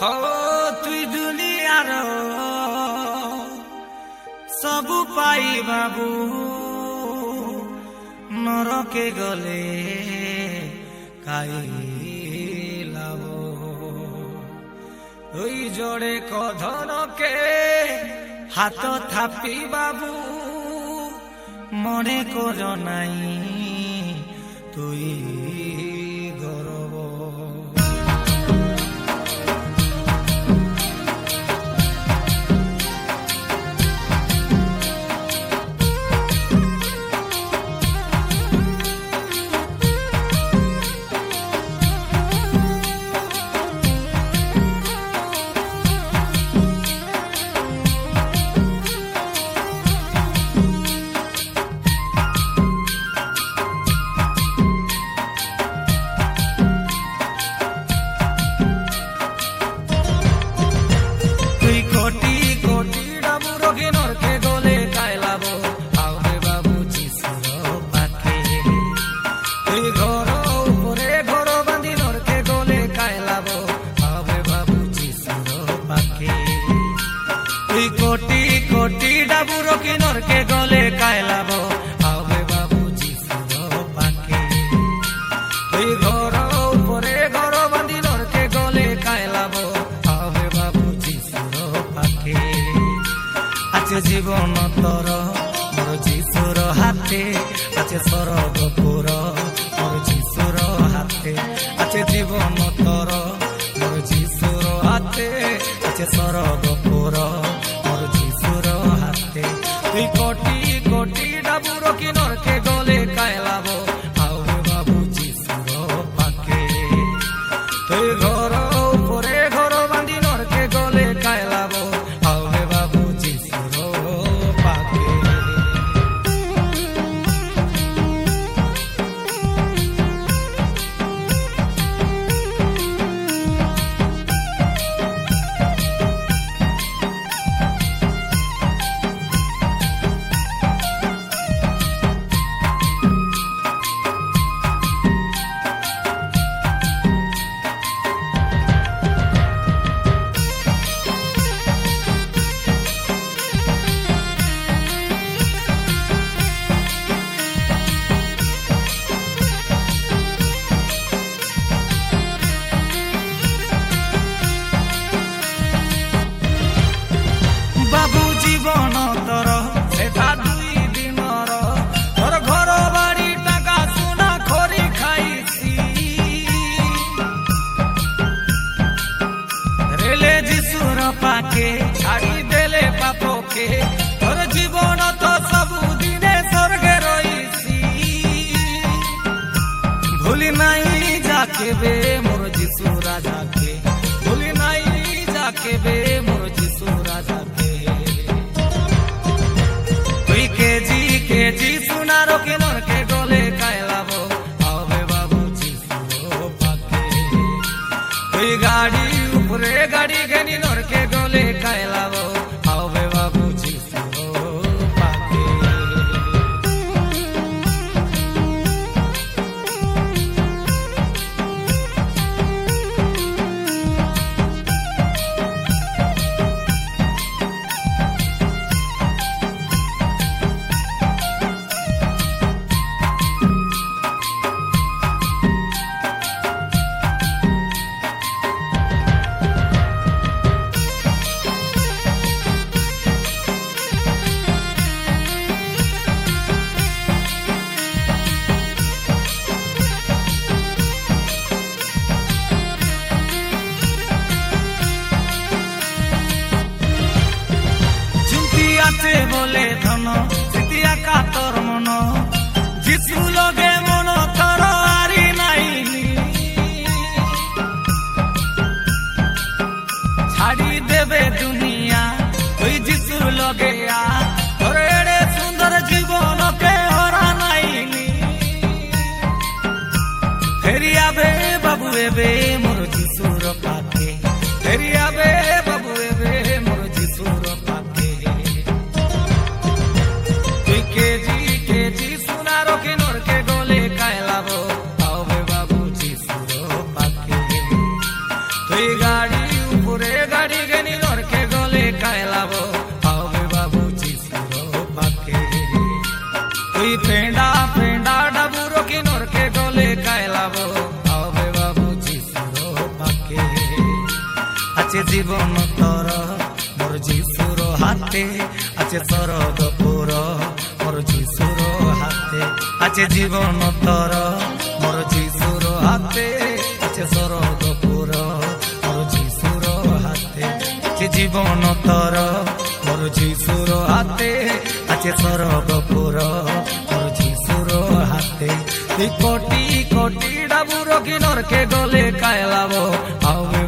हो तुई दुनियार सबु पाई बाबू नरके गले काई लाभो तुई जोड़े कधनके हाथ थापी बाबू मने कर नाई तुई गौरव कोटी कोटी डाबुरो किनोर के गले कायलाबो आवे बाबूजी सुरो पाके तुई घर उपरे घर बांधिनोर के गले कायलाबो आवे बाबूजी सुरो पाके आछे जीवन तोर मोर जीसुर हाथे आछे सरगपुर मोर जीसुर हाथे आछे जीवन तोर मोर जीसुर हाथे आछे सरगपुर तुई कोटी कोटी डाबुरो किनोर के गले कायलाबो आवे बाबूजी सुरो पाके तुई घर उपरे घर बांधिनोर के गले कायलाबो आवे बाबूजी सुरो पाके जीवन तोर सेटा दुई दिनर तोर घर बाड़ी टाका सुना खरी खाइसी रेले जीसुर पाके छाड़ी देले पापके तोर जीवन तो सबु दिने स्वर्गे रहीसी भूली नहीं जाके बे मोर जीसु राजा के भूली नहीं जाके बे मोर जीसु राजा के केजी सुनारो किनोर के गले कायलाबो आवे बाबूजी सुरो पाके तुई गाड़ी उपरे गाड़ी घेनिनोर के गले कायलाबो आवे बाबूजी सुरो पाके बोले धन सितिया का तोर मन जीसु लगे मन तोर आरी नाइनी छाड़ी देवे दुनिया तुई जीसु लगे आ तोर एड़े सुंदर जीवन के हरा नाइनी फेरी आबे बाबू एबे मोर जीसुर पाके फेरी आबे बाबू एबे मोर जीसुर पाके केजी केजी উপরে গাড়ি গেনি নরকে গলে কায়লাবো আবে বাবু যিশুর পাকে তুই পেন্ডা পেন্ডা ডাবুরো কি নরকে গলে কায়লাবো আবে বাবু যিশুর পাকে আছে জীবন তর মোর যিশুর হাতে আছে স্বর্গপুর মোর যিশুর হাতে আছে জীবন তর মোর যিশুর হাতে আছে স্বর্গপুর মোর যিশুর হাতে আছে জীবন তর মোর যিশুর হাতে আছে স্বর্গপুর মোর যিশুর হাতে তুই কোটি কোটি ডাবুরো কি নরকে গলে কায়লাবো আবে